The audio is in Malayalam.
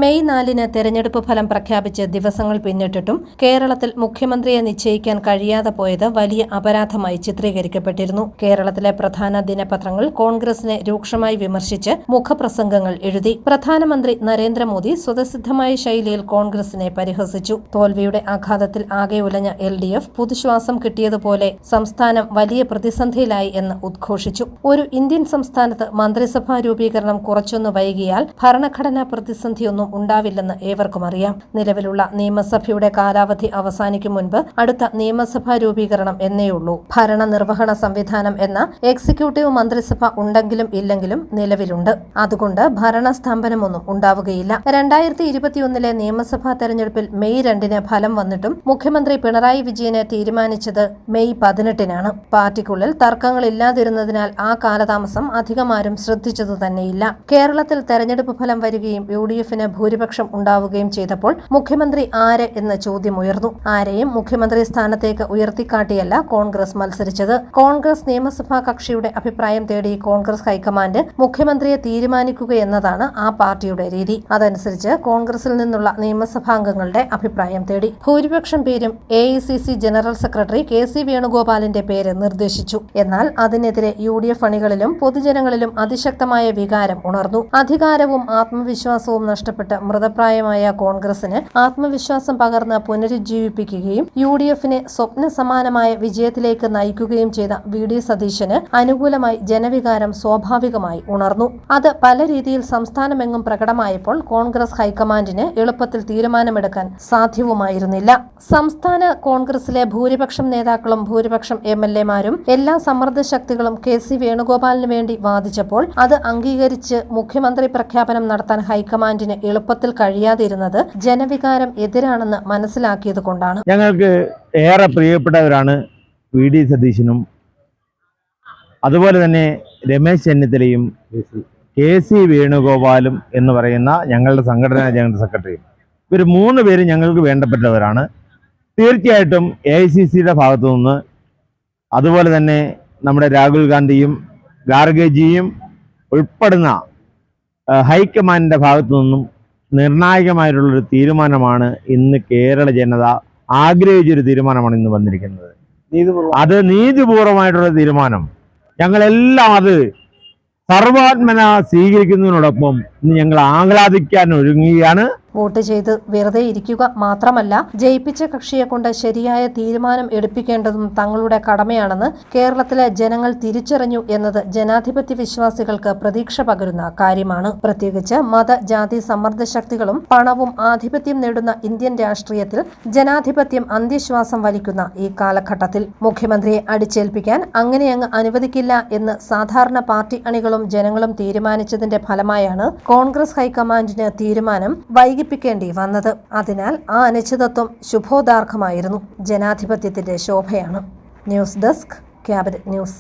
മെയ് 4-ന് തെരഞ്ഞെടുപ്പ് ഫലം പ്രഖ്യാപിച്ച് ദിവസങ്ങൾ പിന്നിട്ടിട്ടും കേരളത്തിൽ മുഖ്യമന്ത്രിയെ നിശ്ചയിക്കാൻ കഴിയാതെ പോയത് വലിയ അപരാധമായി ചിത്രീകരിക്കപ്പെട്ടിരുന്നു. കേരളത്തിലെ പ്രധാന ദിനപത്രങ്ങൾ കോൺഗ്രസിനെ രൂക്ഷമായി വിമർശിച്ച് മുഖപ്രസംഗങ്ങൾ എഴുതി. പ്രധാനമന്ത്രി നരേന്ദ്രമോദി സ്വതസിദ്ധമായ ശൈലിയിൽ കോൺഗ്രസിനെ പരിഹസിച്ചു. തോൽവിയുടെ ആഘാതത്തിൽ ആകെ ഉലഞ്ഞ LDF പുതുശ്വാസം കിട്ടിയതുപോലെ സംസ്ഥാനം വലിയ പ്രതിസന്ധിയിലായി എന്ന് ഉദ്ഘോഷിച്ചു. ഒരു ഇന്ത്യൻ സംസ്ഥാനത്ത് മന്ത്രിസഭാ രൂപീകരണം കുറച്ചൊന്ന് വൈകിയാൽ ഭരണഘടനാ പ്രതിസന്ധിയൊന്നും ഉണ്ടാവില്ലെന്ന് ഏവർക്കും അറിയാം. നിലവിലുള്ള നിയമസഭയുടെ കാലാവധി അവസാനിക്കും മുൻപ് അടുത്ത നിയമസഭാ രൂപീകരണം എന്നേയുള്ളൂ. ഭരണനിർവഹണ സംവിധാനം എന്ന എക്സിക്യൂട്ടീവ് മന്ത്രിസഭ ഉണ്ടെങ്കിലും ഇല്ലെങ്കിലും നിലവിലുണ്ട്. അതുകൊണ്ട് ഭരണസ്തംഭനമൊന്നും ഉണ്ടാവുകയില്ല. 2021 നിയമസഭാ തെരഞ്ഞെടുപ്പിൽ മെയ് 2-ന് ഫലം വന്നിട്ടും മുഖ്യമന്ത്രി പിണറായി വിജയനെ തീരുമാനിച്ചത് മെയ് 18-നാണ്. പാർട്ടിക്കുള്ളിൽ തർക്കങ്ങളില്ലാതിരുന്നതിനാൽ ആ കാലതാമസം അധികമാരും ശ്രദ്ധിച്ചതു തന്നെയില്ല. കേരളത്തിൽ തെരഞ്ഞെടുപ്പ് ഫലം വരികയും UDF-ന് ഭൂരിപക്ഷം ഉണ്ടാവുകയും ചെയ്തപ്പോൾ മുഖ്യമന്ത്രി ആര് എന്ന ചോദ്യമുയർന്നു. ആരെയും മുഖ്യമന്ത്രി സ്ഥാനത്തേക്ക് ഉയർത്തിക്കാട്ടിയല്ല കോൺഗ്രസ് മത്സരിച്ചത്. കോൺഗ്രസ് നിയമസഭാ കക്ഷിയുടെ അഭിപ്രായം തേടി കോൺഗ്രസ് ഹൈക്കമാൻഡ് മുഖ്യമന്ത്രിയെ തീരുമാനിക്കുകയെന്നതാണ് ആ പാർട്ടിയുടെ രീതി. അതനുസരിച്ച് കോൺഗ്രസിൽ നിന്നുള്ള നിയമസഭാംഗങ്ങളുടെ അഭിപ്രായം തേടി. ഭൂരിപക്ഷം പേരും AICC ജനറൽ സെക്രട്ടറി KC വേണുഗോപാലിന്റെ പേര് നിർദ്ദേശിച്ചു. എന്നാൽ അതിനെതിരെ UDF അണികളിലും പൊതുജനങ്ങളിലും അതിശക്തമായ വികാരം ഉണർന്നു. അധികാരവും ആത്മവിശ്വാസവും നഷ്ടപ്പെട്ട് മൃതപ്രായമായ കോൺഗ്രസിന് ആത്മവിശ്വാസം പകർന്ന് പുനരുജ്ജീവിപ്പിക്കുകയും UDF-നെ സ്വപ്ന സമാനമായ വിജയത്തിലേക്ക് നയിക്കുകയും ചെയ്ത VD സതീശന് അനുകൂലമായി ജനവികാരം സ്വാഭാവികമായി ഉണർന്നു. അത് പല രീതിയിൽ സംസ്ഥാനമെങ്ങും പ്രകടമായപ്പോൾ കോൺഗ്രസ് ഹൈക്കമാൻഡിന് എളുപ്പത്തിൽ തീരുമാനമെടുക്കാൻ സാധ്യവുമായിരുന്നില്ല. സംസ്ഥാന കോൺഗ്രസിലെ ഭൂരിപക്ഷം നേതാക്കളും ഭൂരിപക്ഷം MLA-മാരും എല്ലാ സമ്മർദ്ദ ശക്തികളും KC വേണുഗോപാലിന് വേണ്ടി വാദിച്ചപ്പോൾ അത് അംഗീകരിച്ച് മുഖ്യമന്ത്രി പ്രഖ്യാപനം നടത്താൻ ഹൈക്കമാൻഡിന് എളുപ്പത്തിൽ കഴിയാതിരുന്നത് ജനവികാരം എതിരാണെന്ന് മനസ്സിലാക്കിയത് കൊണ്ടാണ്. ഞങ്ങൾക്ക് ഏറെ പ്രിയപ്പെട്ടവരാണ് VD സതീശനും അതുപോലെ തന്നെ രമേശ് ചെന്നിത്തലയും KC വേണുഗോപാലും എന്ന് പറയുന്ന ഞങ്ങളുടെ സംഘടനാ ജനറൽ സെക്രട്ടറിയും. ഇവർ 3 പേരും ഞങ്ങൾക്ക് വേണ്ടപ്പെട്ടവരാണ്. തീർച്ചയായിട്ടും AICCയുടെ ഭാഗത്തു നിന്ന് അതുപോലെ തന്നെ നമ്മുടെ രാഹുൽ ഗാന്ധിയും ഖാർഗെജിയും ഉൾപ്പെടുന്ന ഹൈക്കമാൻഡിന്റെ ഭാഗത്തു നിന്നും നിർണായകമായിട്ടുള്ളൊരു തീരുമാനമാണ് ഇന്ന് കേരള ജനത ആഗ്രഹിച്ചൊരു തീരുമാനമാണ് ഇന്ന് വന്നിരിക്കുന്നത്. അത് നീതിപൂർവമായിട്ടുള്ള തീരുമാനം. ഞങ്ങളെല്ലാം അത് സർവാത്മന സ്വീകരിക്കുന്നതിനോടൊപ്പം ഇന്ന് ഞങ്ങൾ ആഹ്ലാദിക്കാൻ ഒരുങ്ങുകയാണ്. വോട്ട് ചെയ്ത് വെറുതെ ഇരിക്കുക മാത്രമല്ല, ജയിപ്പിച്ച കക്ഷിയെ കൊണ്ട് ശരിയായ തീരുമാനം എടുപ്പിക്കേണ്ടതും തങ്ങളുടെ കടമയാണെന്ന് കേരളത്തിലെ ജനങ്ങൾ തിരിച്ചറിഞ്ഞു എന്നത് ജനാധിപത്യ വിശ്വാസികൾക്ക് പ്രതീക്ഷ പകരുന്ന കാര്യമാണ്. പ്രത്യേകിച്ച് മത-ജാതി സമ്മർദ്ദ ശക്തികളും പണവും ആധിപത്യം നേടുന്ന ഇന്ത്യൻ രാഷ്ട്രീയത്തിൽ ജനാധിപത്യം അന്ത്യശ്വാസം വലിക്കുന്ന ഈ കാലഘട്ടത്തിൽ മുഖ്യമന്ത്രിയെ അടിച്ചേൽപ്പിക്കാൻ അങ്ങനെയങ്ങ് അനുവദിക്കില്ല എന്ന് സാധാരണ പാർട്ടി അണികളും ജനങ്ങളും തീരുമാനിച്ചതിന്റെ ഫലമായാണ് കോൺഗ്രസ് ഹൈക്കമാൻഡിന് തീരുമാനം വൈകിപ്പിക്കേണ്ടി വന്നത്. അതിനാൽ ആ അനിശ്ചിതത്വം ശുഭോദാർഹമായിരുന്നു. ജനാധിപത്യത്തിന്റെ ശോഭയാണ്. News desk, cabinet news.